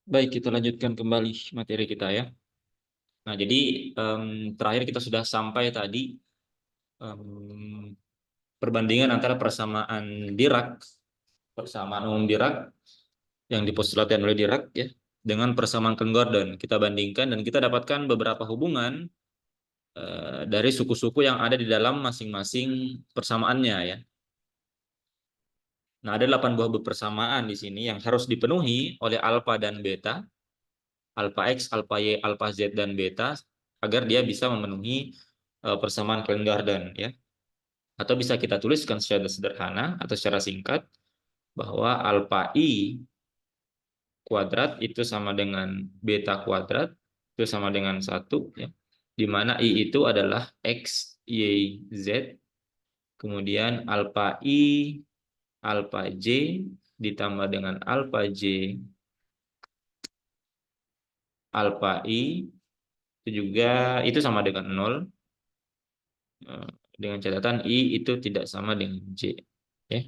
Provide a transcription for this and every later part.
Baik, kita lanjutkan kembali materi kita ya. Nah, jadi terakhir kita sudah sampai tadi em, perbandingan antara persamaan Dirac, persamaan umum Dirac yang dipostulasikan oleh Dirac ya, dengan persamaan Klein-Gordon. Kita bandingkan dan kita dapatkan beberapa hubungan dari suku-suku yang ada di dalam masing-masing persamaannya ya. Nah, ada 8 buah persamaan di sini yang harus dipenuhi oleh alfa dan beta, alfa X, alfa Y, alfa Z, dan beta agar dia bisa memenuhi persamaan Klein-Gordon ya. Atau bisa kita tuliskan secara sederhana atau secara singkat bahwa alfa I kuadrat itu sama dengan beta kuadrat itu sama dengan 1 ya. Di mana I itu adalah X, Y, Z. Kemudian alfa I, alfa J ditambah dengan alfa J, alfa I itu juga itu sama dengan 0. Dengan catatan I itu tidak sama dengan J ya.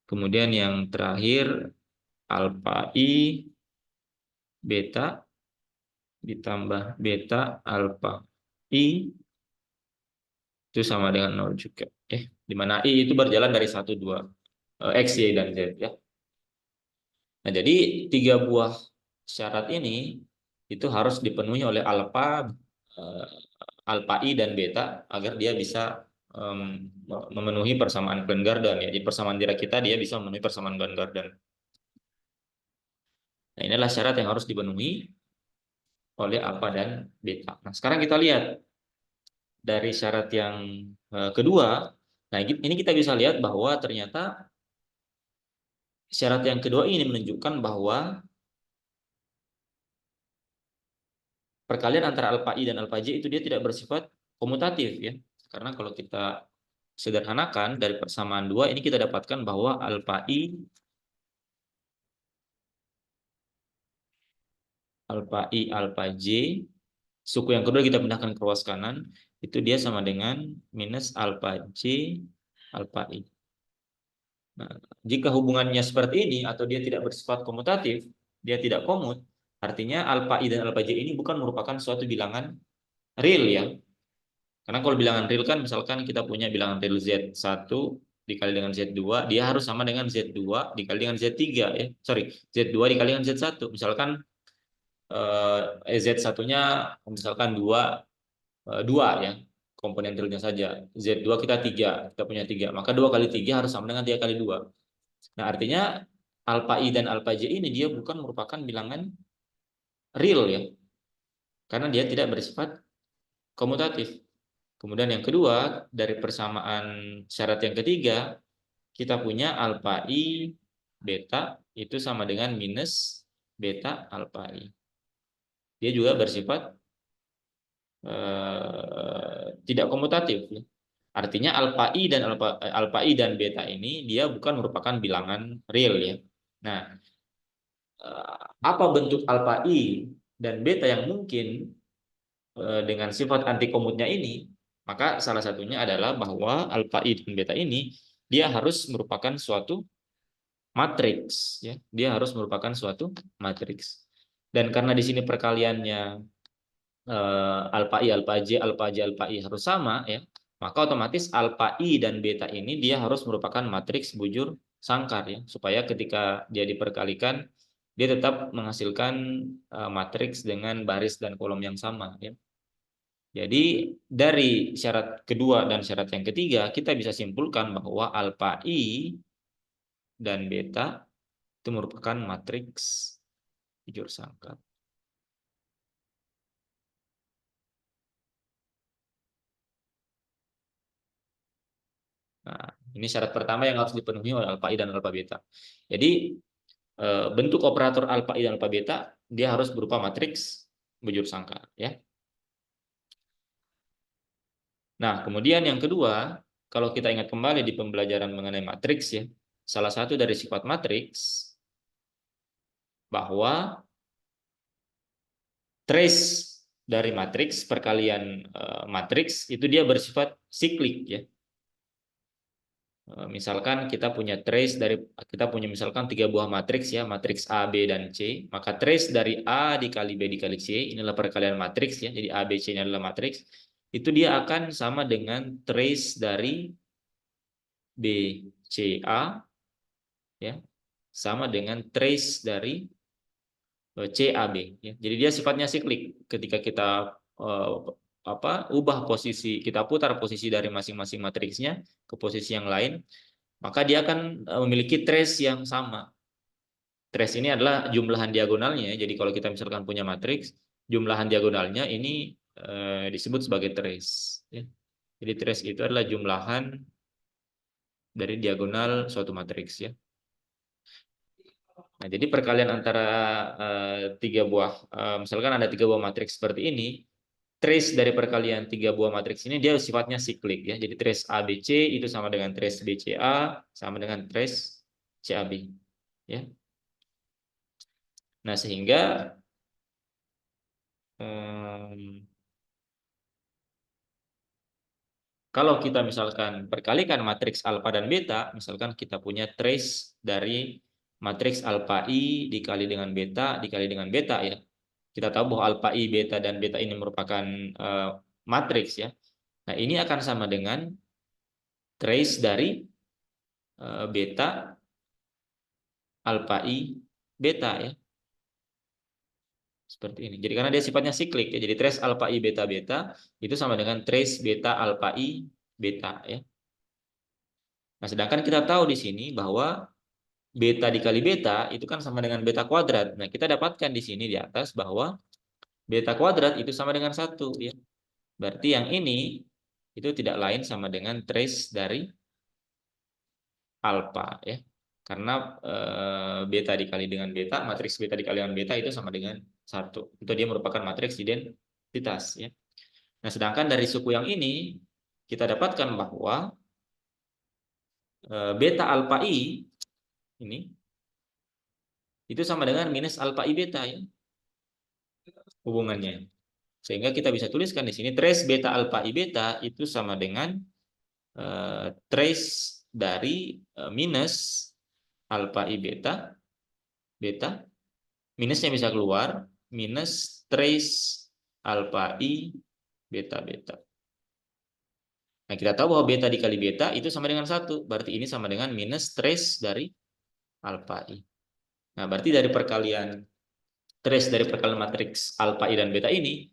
Kemudian yang terakhir alfa I beta ditambah beta alfa I itu sama dengan 0 juga ya. Di mana I itu berjalan dari 1, 2 X, Y, dan Z ya. Nah, jadi 3 buah syarat ini itu harus dipenuhi oleh eh, alfa I dan beta agar dia bisa memenuhi persamaan Klein-Gordon ya. Di persamaan Dirac kita dia bisa memenuhi persamaan Klein-Gordon. Nah, inilah syarat yang harus dipenuhi oleh alfa dan beta. Nah, sekarang kita lihat dari syarat yang kedua. Nah, ini kita bisa lihat bahwa ternyata syarat yang kedua ini menunjukkan bahwa perkalian antara alfa I dan alfa J itu dia tidak bersifat komutatif ya. Karena kalau kita sederhanakan dari persamaan dua ini kita dapatkan bahwa alfa J suku yang kedua kita pindahkan ke ruas kanan itu dia sama dengan minus alfa J alfa I. Nah, jika hubungannya seperti ini atau dia tidak bersifat komutatif, dia tidak komut, artinya alfa I dan alfa J ini bukan merupakan suatu bilangan real ya. Karena kalau bilangan real kan misalkan kita punya bilangan real Z1 dikali dengan Z2, dia harus sama dengan Z2 dikali dengan Z3 ya. Sorry, Z2 dikali dengan Z1. Misalkan Z1-nya misalkan 2 2 ya. Komponen realnya saja. Z2 kita 3, kita punya 3. Maka 2 kali 3 harus sama dengan 3 kali 2. Nah, artinya alfa I dan alfa J ini dia bukan merupakan bilangan real ya. Karena dia tidak bersifat komutatif. Kemudian yang kedua, dari persamaan syarat yang ketiga, kita punya alfa I beta itu sama dengan minus beta alfa I. Dia juga bersifat tidak komutatif. Artinya alfa I dan beta ini dia bukan merupakan bilangan real ya. Nah, apa bentuk alfa I dan beta yang mungkin dengan sifat antikomutnya ini, maka salah satunya adalah bahwa alfa I dan beta ini dia harus merupakan suatu matriks ya. Dia harus merupakan suatu matriks. Dan karena di sini perkaliannya alfa I, alfa I harus sama ya, maka otomatis alfa I dan beta ini dia harus merupakan matriks bujur sangkar ya, supaya ketika dia diperkalikan dia tetap menghasilkan matriks dengan baris dan kolom yang sama ya. Jadi dari syarat kedua dan syarat yang ketiga kita bisa simpulkan bahwa alfa I dan beta itu merupakan matriks bujur sangkar. Nah, ini syarat pertama yang harus dipenuhi oleh alfa I dan alfa beta. Jadi bentuk operator alfa I dan alfa beta dia harus berupa matriks bujur sangkar ya. Nah, kemudian yang kedua, kalau kita ingat kembali di pembelajaran mengenai matriks ya, salah satu dari sifat matriks bahwa trace dari matriks perkalian matriks itu dia bersifat siklik ya. Misalkan kita punya trace dari misalkan 3 buah matriks ya, matriks A, B dan C, maka trace dari A dikali B dikali C inilah perkalian matriks ya. Jadi A, B, C ini adalah matriks. Itu dia akan sama dengan trace dari B, C, A ya, sama dengan trace dari C, A, B ya. Jadi dia sifatnya siklik. Ketika kita ubah posisi, kita putar posisi dari masing-masing matriksnya ke posisi yang lain, maka dia akan memiliki trace yang sama. Trace ini adalah jumlahan diagonalnya. Jadi kalau kita misalkan punya matriks, jumlahan diagonalnya ini disebut sebagai trace. Ya. Jadi trace itu adalah jumlahan dari diagonal suatu matriks ya. Nah, jadi perkalian antara misalkan ada 3 buah matriks seperti ini, trace dari perkalian 3 buah matriks ini dia sifatnya siklik ya. Jadi trace ABC itu sama dengan trace BCA sama dengan trace CAB ya. Nah, sehingga kalau kita misalkan perkalikan matriks alfa dan beta, misalkan kita punya trace dari matriks alfa I dikali dengan beta ya. Kita tahu bahwa alfa I, beta dan beta ini merupakan matriks ya. Nah, ini akan sama dengan trace dari beta alfa I beta ya. Seperti ini. Jadi karena dia sifatnya siklik ya. Jadi trace alfa I beta beta itu sama dengan trace beta alfa I beta ya. Nah, sedangkan kita tahu di sini bahwa beta dikali beta itu kan sama dengan beta kuadrat. Nah, kita dapatkan di sini di atas bahwa beta kuadrat itu sama dengan 1 ya. Berarti yang ini itu tidak lain sama dengan trace dari alfa ya. Karena beta dikali dengan beta, matriks beta dikali dengan beta itu sama dengan 1. Itu dia merupakan matriks identitas ya. Nah, sedangkan dari suku yang ini kita dapatkan bahwa beta alfa I ini itu sama dengan minus alfa I beta ya hubungannya. Sehingga kita bisa tuliskan di sini trace beta alfa I beta itu sama dengan trace dari minus alfa I beta minusnya bisa keluar minus trace alfa I beta. Nah, kita tahu bahwa beta dikali beta itu sama dengan 1. Berarti ini sama dengan minus trace dari alfa I. Nah, berarti dari perkalian trace dari perkalian matriks alfa I dan beta ini,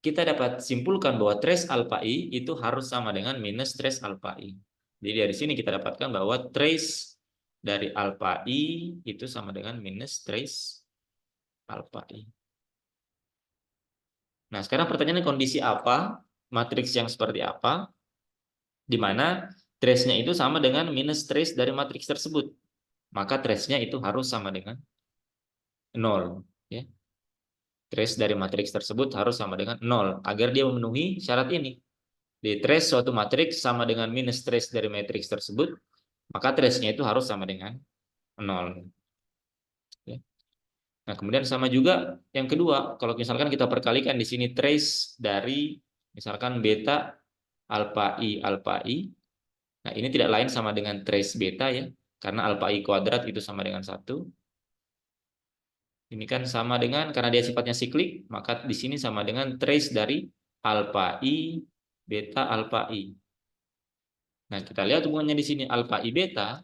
kita dapat simpulkan bahwa trace alfa I itu harus sama dengan minus trace alfa I. Jadi dari sini kita dapatkan bahwa trace dari alfa I itu sama dengan minus trace alfa I. Nah, sekarang pertanyaannya kondisi apa? Matriks yang seperti apa? Di mana trace-nya itu sama dengan minus trace dari matriks tersebut. Maka trace-nya itu harus sama dengan 0. Ya. Trace dari matriks tersebut harus sama dengan 0 agar dia memenuhi syarat ini. Di trace suatu matriks sama dengan minus trace dari matriks tersebut, maka trace-nya itu harus sama dengan 0. Ya. Nah, kemudian sama juga yang kedua, kalau misalkan kita perkalikan di sini trace dari misalkan beta alfa I. Nah, ini tidak lain sama dengan trace beta ya, karena alfa I kuadrat itu sama dengan 1. Ini kan sama dengan, karena dia sifatnya siklik, maka di sini sama dengan trace dari alfa I beta alfa I. Nah, kita lihat hubungannya di sini alfa I beta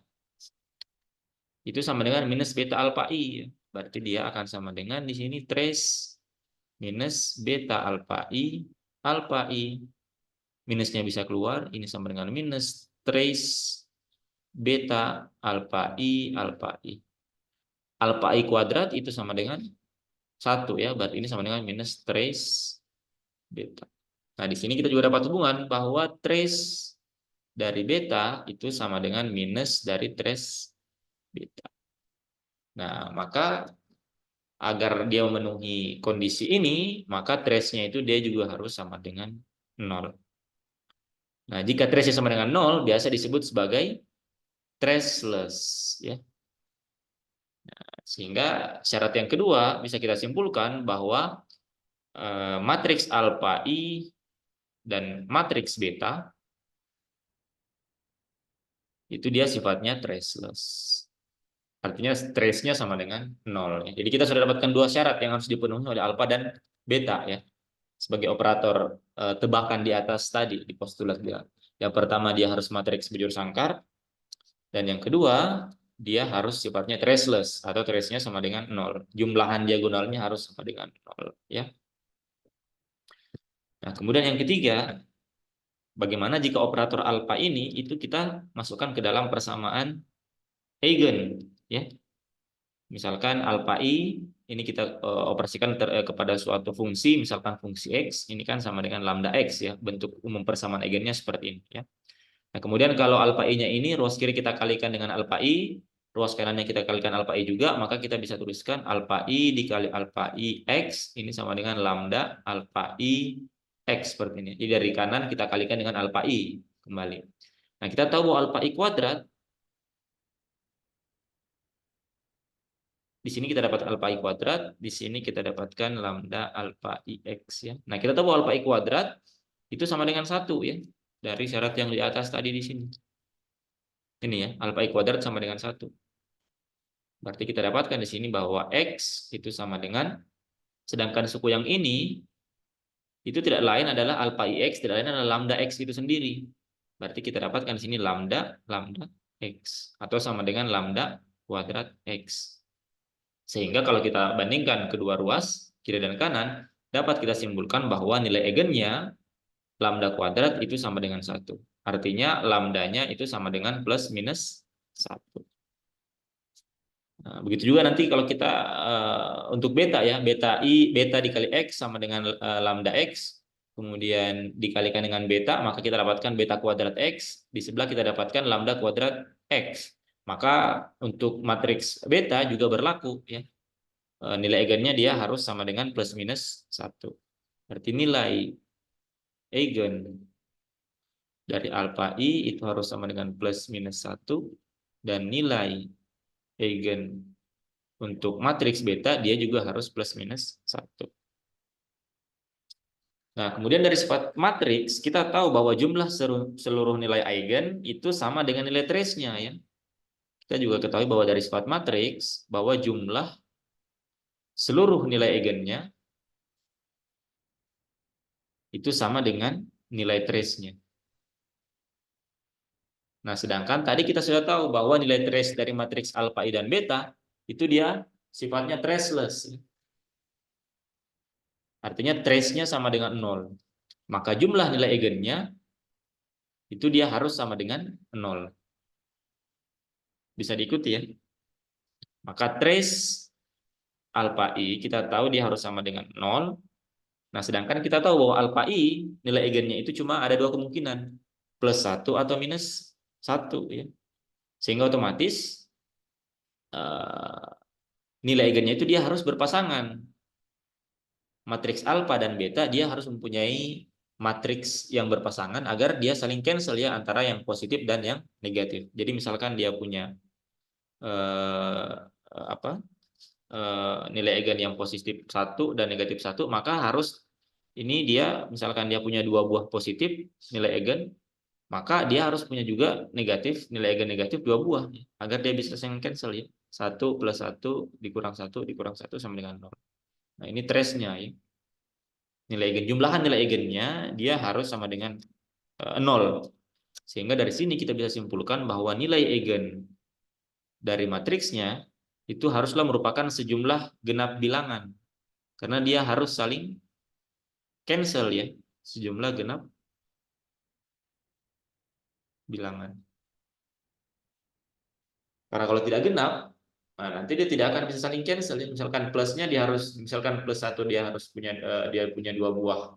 itu sama dengan minus beta alfa I. Berarti dia akan sama dengan di sini trace minus beta alfa I. Minusnya bisa keluar, ini sama dengan minus trace beta alfa I. Alfa I kuadrat itu sama dengan 1 ya, berarti ini sama dengan minus trace beta. Nah, di sini kita juga dapat hubungan bahwa trace dari beta itu sama dengan minus dari trace beta. Nah, maka agar dia memenuhi kondisi ini, maka trace-nya itu dia juga harus sama dengan 0. Nah, jika trace-nya sama dengan 0, biasa disebut sebagai traceless. Ya. Nah, sehingga syarat yang kedua bisa kita simpulkan bahwa matriks alfa I dan matriks beta itu dia sifatnya traceless. Artinya trace-nya sama dengan 0. Jadi kita sudah dapatkan dua syarat yang harus dipenuhi oleh alfa dan beta ya. Sebagai operator tebakan di atas tadi di postulat dia. Yang pertama dia harus matriks bujur sangkar, dan yang kedua dia harus sifatnya traceless atau trace-nya sama dengan 0. Jumlahan diagonalnya harus sama dengan 0 ya. Nah, kemudian yang ketiga, bagaimana jika operator alfa ini itu kita masukkan ke dalam persamaan Eigen ya. Misalkan alfa i ini kita operasikan kepada suatu fungsi, misalkan fungsi x ini kan sama dengan lambda x ya, bentuk umum persamaan eigennya seperti ini ya. Nah, kemudian kalau alfa i-nya ini ruas kiri kita kalikan dengan alfa i, ruas kanannya kita kalikan alfa i juga, maka kita bisa tuliskan alfa i dikali alfa i x ini sama dengan lambda alfa i x seperti ini. Jadi dari kanan kita kalikan dengan alfa i kembali. Nah, kita tahu bahwa alfa i kuadrat di sini kita dapat alfa i kuadrat, di sini kita dapatkan lambda alfa i x ya. Nah, kita tahu bahwa alfa i kuadrat itu sama dengan 1 ya. Dari syarat yang di atas tadi di sini. Ini ya, alfa i kuadrat sama dengan 1. Berarti kita dapatkan di sini bahwa x itu sama dengan, sedangkan suku yang ini itu tidak lain adalah alfa i x, tidak lain adalah lambda x itu sendiri. Berarti kita dapatkan di sini lambda x atau sama dengan lambda kuadrat x. Sehingga kalau kita bandingkan kedua ruas, kiri dan kanan, dapat kita simpulkan bahwa nilai eigennya lambda kuadrat itu sama dengan 1. Artinya lambdanya itu sama dengan plus minus 1. Nah, begitu juga nanti kalau kita untuk beta ya, beta dikali x sama dengan lambda x, kemudian dikalikan dengan beta, maka kita dapatkan beta kuadrat x, di sebelah kita dapatkan lambda kuadrat x. Maka untuk matriks beta juga berlaku ya. Nilai eigennya dia harus sama dengan plus minus 1. Berarti nilai eigen dari alfa i itu harus sama dengan plus minus 1, dan nilai eigen untuk matriks beta dia juga harus plus minus 1. Nah, kemudian dari sifat matriks kita tahu bahwa jumlah seluruh nilai eigen itu sama dengan nilai trace-nya ya. Kita juga ketahui bahwa dari sifat matriks bahwa jumlah seluruh nilai eigennya itu sama dengan nilai trace-nya. Nah, sedangkan tadi kita sudah tahu bahwa nilai trace dari matriks alfa i dan beta itu dia sifatnya traceless. Artinya trace-nya sama dengan 0. Maka jumlah nilai eigennya itu dia harus sama dengan 0. Bisa diikuti ya. Maka trace alfa i kita tahu dia harus sama dengan 0. Nah, sedangkan kita tahu bahwa alfa i nilai eigennya itu cuma ada dua kemungkinan, plus 1 atau minus 1 ya. Sehingga otomatis nilai eigennya itu dia harus berpasangan. Matriks alfa dan beta dia harus mempunyai matriks yang berpasangan agar dia saling cancel ya antara yang positif dan yang negatif. Jadi misalkan dia punya nilai eigen yang positif 1 dan negatif 1, maka harus ini dia misalkan dia punya dua buah positif nilai eigen, maka dia harus punya juga negatif nilai eigen negatif dua buah agar dia bisa saling cancel ya. 1 plus 1 dikurang 1 dikurang 1 sama dengan 0. Nah, ini trace-nya ya. Nilai eigen, jumlahan nilai eigennya dia harus sama dengan 0. Sehingga dari sini kita bisa simpulkan bahwa nilai eigen dari matriksnya itu haruslah merupakan sejumlah genap bilangan. Karena dia harus saling cancel ya, sejumlah genap bilangan. Karena kalau tidak genap, nah nanti dia tidak akan bisa saling cancel ya. Misalkan plusnya dia harus, misalkan plus 1 dia harus punya dia punya dua buah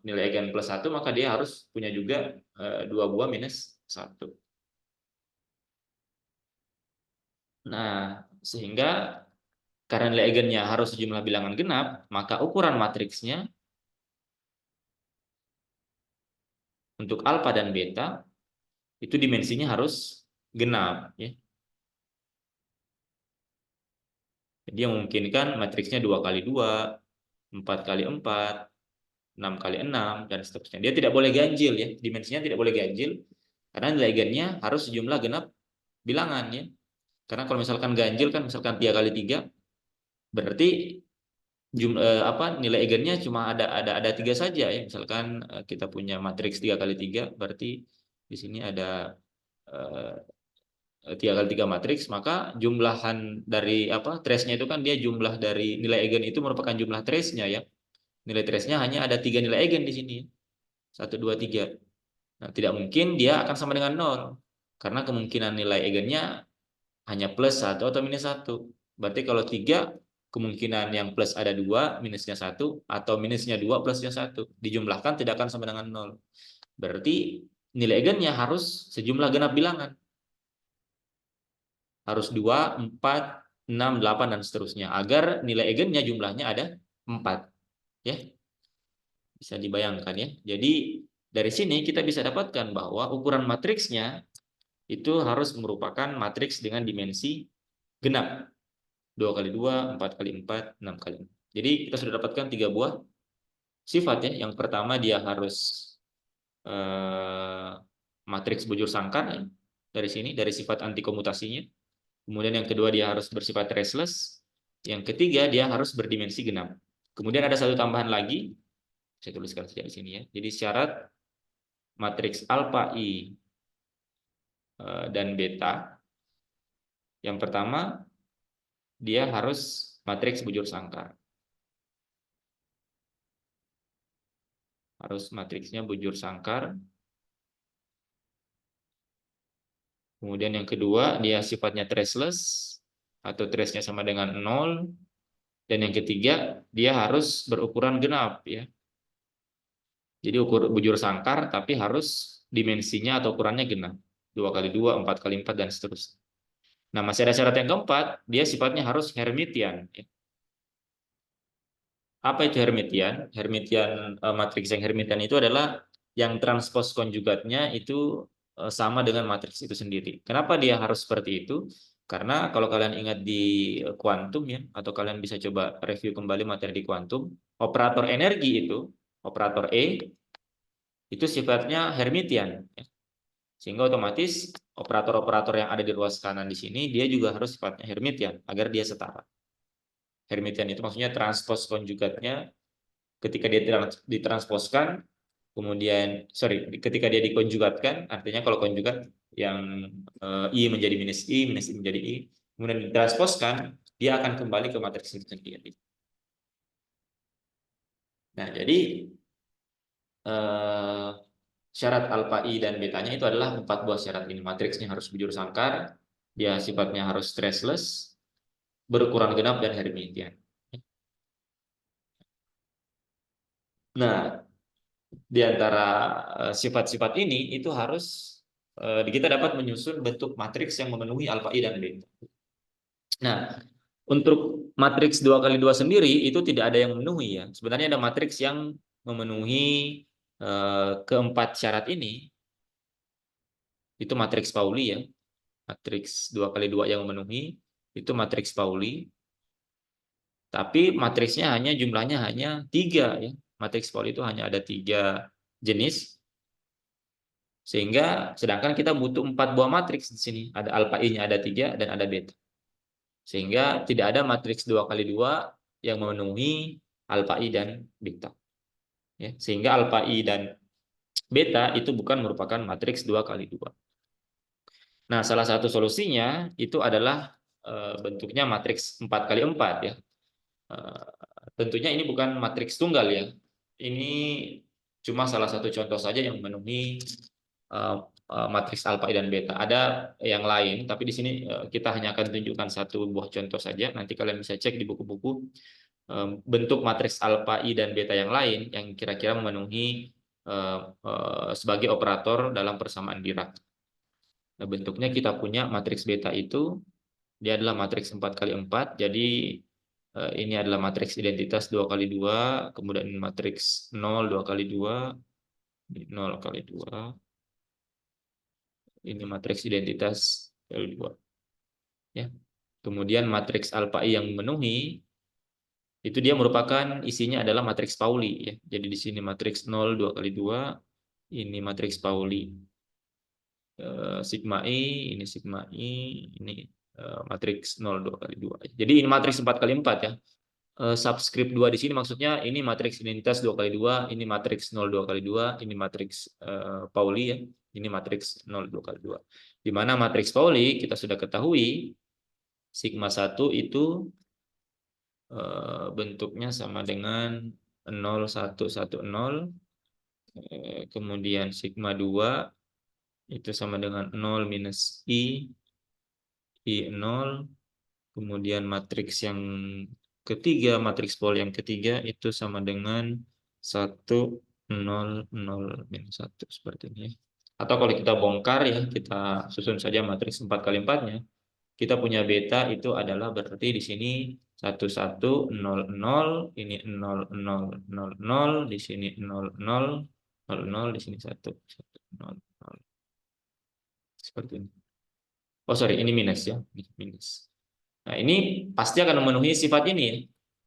nilai eigen plus 1, maka dia harus punya juga dua buah minus 1. Nah, sehingga karena nilai eigennya harus sejumlah bilangan genap, maka ukuran matriksnya untuk alfa dan beta itu dimensinya harus genap ya. Jadi yang memungkinkan matriksnya 2 kali 2, 4 kali 4, 6 kali 6 dan seterusnya. Dia tidak boleh ganjil ya, dimensinya tidak boleh ganjil. Karena nilai eigennya harus sejumlah genap bilangan ya. Karena kalau misalkan ganjil kan misalkan 3 kali 3 berarti nilai eigennya cuma ada 3 saja ya. Misalkan kita punya matriks 3 kali 3 berarti di sini ada 3 kali 3 matriks, maka jumlahan dari trace-nya itu kan dia jumlah dari nilai eigen itu merupakan jumlah trace-nya ya. Nilai trace-nya hanya ada 3 nilai eigen di sini. 1, 2, 3. Nah, tidak mungkin dia akan sama dengan 0. Karena kemungkinan nilai eigennya hanya plus 1 atau minus 1. Berarti kalau 3, kemungkinan yang plus ada 2, minusnya 1, atau minusnya 2, plusnya 1. Dijumlahkan tidak akan sama dengan 0. Berarti nilai eigennya harus sejumlah genap bilangan. Harus 2, 4, 6, 8, dan seterusnya. Agar nilai eigennya jumlahnya ada 4. Ya, bisa dibayangkan ya. Jadi dari sini kita bisa dapatkan bahwa ukuran matriksnya itu harus merupakan matriks dengan dimensi genap. 2 kali 2, 4 kali 4, 6 kali 6. Jadi kita sudah dapatkan 3 buah sifat ya. Yang pertama dia harus matriks bujur sangkar ya. Dari sini, dari sifat antikomutasinya. Kemudian yang kedua dia harus bersifat traceless. Yang ketiga dia harus berdimensi genap. Kemudian ada satu tambahan lagi, saya tuliskan saja di sini ya. Jadi syarat matriks alpha I dan beta. Yang pertama dia harus matriks bujur sangkar. Harus matriksnya bujur sangkar. Kemudian yang kedua dia sifatnya traceless atau trace-nya sama dengan 0. Dan yang ketiga dia harus berukuran genap ya. Jadi bujur sangkar tapi harus dimensinya atau ukurannya genap. 2 kali 2, 4 kali 4, dan seterusnya. Nah, masih ada syarat yang keempat, dia sifatnya harus Hermitian. Apa itu Hermitian? Hermitian, matriks yang Hermitian itu adalah yang transpos konjugatnya itu sama dengan matriks itu sendiri. Kenapa dia harus seperti itu? Karena kalau kalian ingat di kuantum ya, atau kalian bisa coba review kembali materi di kuantum, operator energi itu, operator E, itu sifatnya Hermitian. Sehingga otomatis operator-operator yang ada di ruas kanan di sini dia juga harus sifatnya Hermitian agar dia setara. Hermitian itu maksudnya transpos konjugatnya ketika dia ditransposkan, kemudian ketika dia dikonjugatkan, artinya kalau konjugat yang I menjadi minus I menjadi I, kemudian ditransposkan, dia akan kembali ke matriks itu sendiri. Nah, jadi syarat alfa I dan betanya itu adalah 4 buah syarat ini. Matriksnya harus bujur sangkar, dia sifatnya harus traceless, berukuran genap, dan Hermitian. Nah, di antara sifat-sifat ini itu harus kita dapat menyusun bentuk matriks yang memenuhi alfa I dan beta. Nah, untuk matriks 2 kali 2 sendiri itu tidak ada yang memenuhi ya. Sebenarnya ada matriks yang memenuhi keempat syarat ini. Itu matriks Pauli ya. Matriks 2 kali 2 yang memenuhi itu matriks Pauli. Tapi matriksnya jumlahnya hanya 3 ya. Matriks Pauli itu hanya ada 3 jenis. Sehingga sedangkan kita butuh 4 buah matriks di sini. Ada alfa I-nya ada 3 dan ada beta. Sehingga tidak ada matriks 2 kali 2 yang memenuhi alfa I dan beta. Ya, sehingga alfa I dan beta itu bukan merupakan matriks 2 kali 2. Nah, salah satu solusinya itu adalah bentuknya matriks 4 kali 4 ya. Tentunya ini bukan matriks tunggal ya. Ini cuma salah satu contoh saja yang memenuhi matriks alfa I dan beta. Ada yang lain, tapi di sini kita hanya akan tunjukkan satu buah contoh saja. Nanti kalian bisa cek di buku-buku bentuk matriks alfa I dan beta yang lain yang kira-kira memenuhi sebagai operator dalam persamaan Dirac. Nah, bentuknya kita punya matriks beta itu dia adalah matriks 4 kali 4. Jadi ini adalah matriks identitas 2 kali 2, kemudian matriks 0 2 kali 2, 0 kali 2. Ini matriks identitas kali 2. Ya. Kemudian matriks alfa I yang memenuhi itu dia merupakan isinya adalah matriks Pauli ya. Jadi di sini matriks 0 2 kali 2, ini matriks Pauli. sigma I, ini sigma I, ini matriks 0 2 kali 2. Jadi ini matriks 4 kali 4 ya. Subscript 2 di sini maksudnya ini matriks identitas 2 kali 2, ini matriks 0 2 kali 2, ini matriks Pauli ya. Ini matriks 0 2 kali 2. Di mana matriks Pauli kita sudah ketahui sigma 1 itu bentuknya sama dengan 0 1 1 0. Kemudian sigma 2 itu sama dengan 0 minus I 0. Kemudian matriks yang ketiga, matriks Pauli yang ketiga itu sama dengan 1 0 0 minus 1 seperti ini. Atau kalau kita bongkar ya, kita susun saja matriks 4 kali 4-nya. Kita punya beta itu adalah berarti di sini 1 1 0 0, ini 0 0 0 0, di sini 0 0 0 0, di sini 1 1 0 0. Seperti ini. Oh sorry, ini minus ya, minus. Nah, ini pasti akan memenuhi sifat ini ya.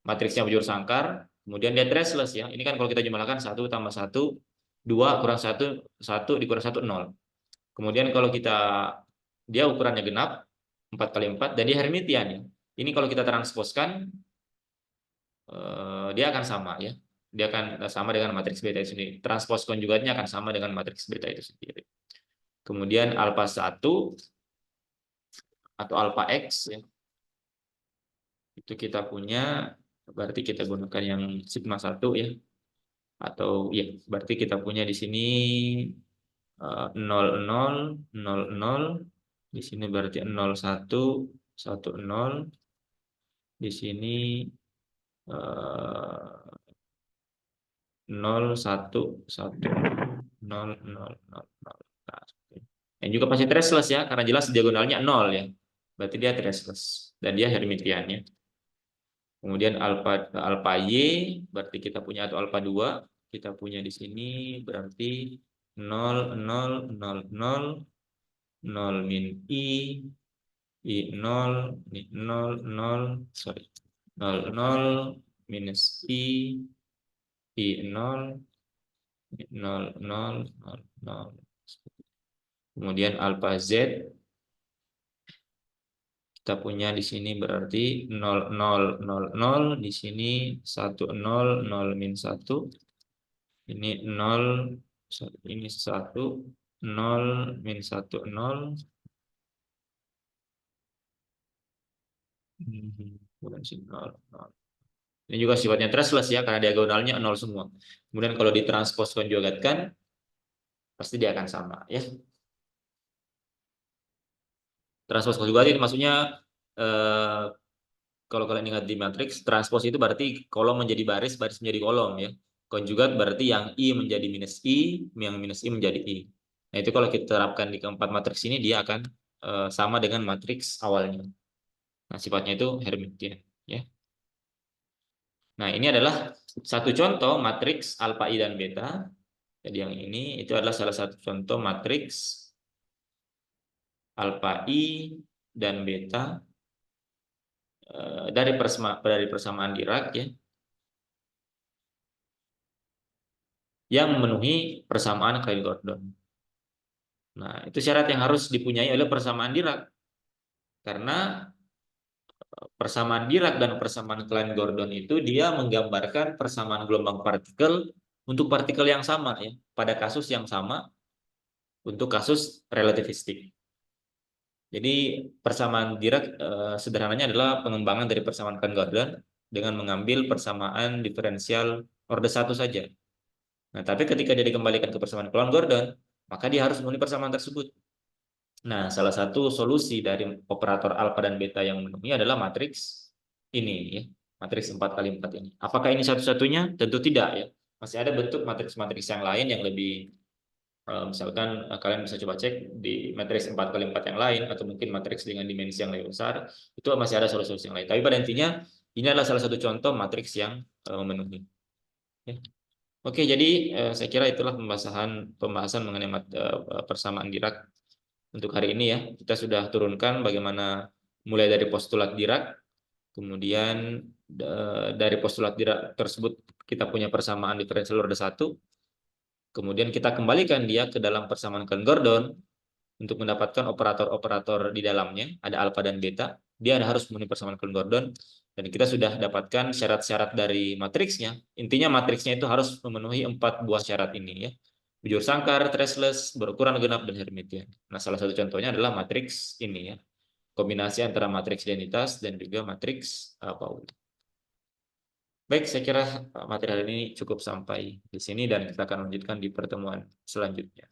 Matriksnya bujur sangkar, kemudian dia traceless ya. Ini kan kalau kita jumlahkan 1 tambah 1, 2 kurang 1, 1 dikurang 1, 0. Kemudian kalau kita, dia ukurannya genap, 4 kali 4, dan dia Hermitian ya. Ini kalau kita transposkan, dia akan sama ya. Dia akan sama dengan matriks beta itu sendiri. Transpos konjugatnya akan sama dengan matriks beta itu sendiri. Kemudian alpha 1 atau alpha X ya. Itu kita punya, berarti kita gunakan yang sigma 1 ya, atau ya berarti kita punya di sini 0 0 0 0, di sini berarti 0 1 1 0, di sini 0 1 1 0 0 0 0. Nah, yang juga pasti traceless ya, karena jelas diagonalnya 0 ya, berarti dia traceless dan dia Hermitian ya. Kemudian alpha Y berarti kita punya, atau alpha 2 kita punya di sini berarti 0 0 0 0 0 min I 0 ini 0 0 sorry 0 0 minus I 0 0 0 0 0. Kemudian alpha Z kita punya di sini berarti 0 0 0 0, di sini 1 0 0 min 1, ini 0 ini 1 0 min 1 0, bukan sih 0 0. Ini juga sifatnya traceless ya, karena diagonalnya 0 semua. Kemudian kalau ditranspos konjugatkan pasti dia akan sama ya. Transpos konjugat itu maksudnya kalau kalian ingat di matriks, transpos itu berarti kolom menjadi baris, baris menjadi kolom ya. Konjugat berarti yang I menjadi minus I, yang minus I menjadi I. Nah itu kalau kita terapkan di keempat matriks ini, dia akan sama dengan matriks awalnya. Nah sifatnya itu Hermitian ya. Nah ini adalah satu contoh matriks alpha I dan beta. Jadi yang ini itu adalah salah satu contoh matriks alpha I dan beta dari persamaan Dirac ya, yang memenuhi persamaan Klein-Gordon. Nah, itu syarat yang harus dipunyai oleh persamaan Dirac. Karena persamaan Dirac dan persamaan Klein-Gordon itu dia menggambarkan persamaan gelombang partikel untuk partikel yang sama ya, pada kasus yang sama untuk kasus relativistik. Jadi persamaan Dirac sederhananya adalah pengembangan dari persamaan Klein-Gordon dengan mengambil persamaan diferensial orde 1 saja. Nah, tapi ketika dia dikembalikan ke persamaan Klein-Gordon, maka dia harus memenuhi persamaan tersebut. Nah, salah satu solusi dari operator alfa dan beta yang memenuhi adalah matriks ini ya, matriks 4 kali 4 ini. Apakah ini satu-satunya? Tentu tidak ya. Masih ada bentuk matriks-matriks yang lain yang lebih misalkan kalian bisa coba cek di matriks 4 kali 4 yang lain, atau mungkin matriks dengan dimensi yang lebih besar, itu masih ada solusi yang lain. Tapi pada intinya ini adalah salah satu contoh matriks yang memenuhi. Ya. Oke, jadi saya kira itulah pembahasan mengenai persamaan Dirac untuk hari ini ya. Kita sudah turunkan bagaimana mulai dari postulat Dirac, kemudian dari postulat Dirac tersebut kita punya persamaan diferensial orde 1. Kemudian kita kembalikan dia ke dalam persamaan Klein-Gordon untuk mendapatkan operator-operator di dalamnya, ada alfa dan beta, dia harus memenuhi persamaan Kelvin-Gordon, dan kita sudah dapatkan syarat-syarat dari matriksnya. Intinya matriksnya itu harus memenuhi 4 buah syarat ini ya. Bujur sangkar, traceless, berukuran genap, dan Hermitian. Nah, salah satu contohnya adalah matriks ini ya. Kombinasi antara matriks identitas dan juga matriks Pauli. Baik, saya kira materi hari ini cukup sampai di sini dan kita akan lanjutkan di pertemuan selanjutnya.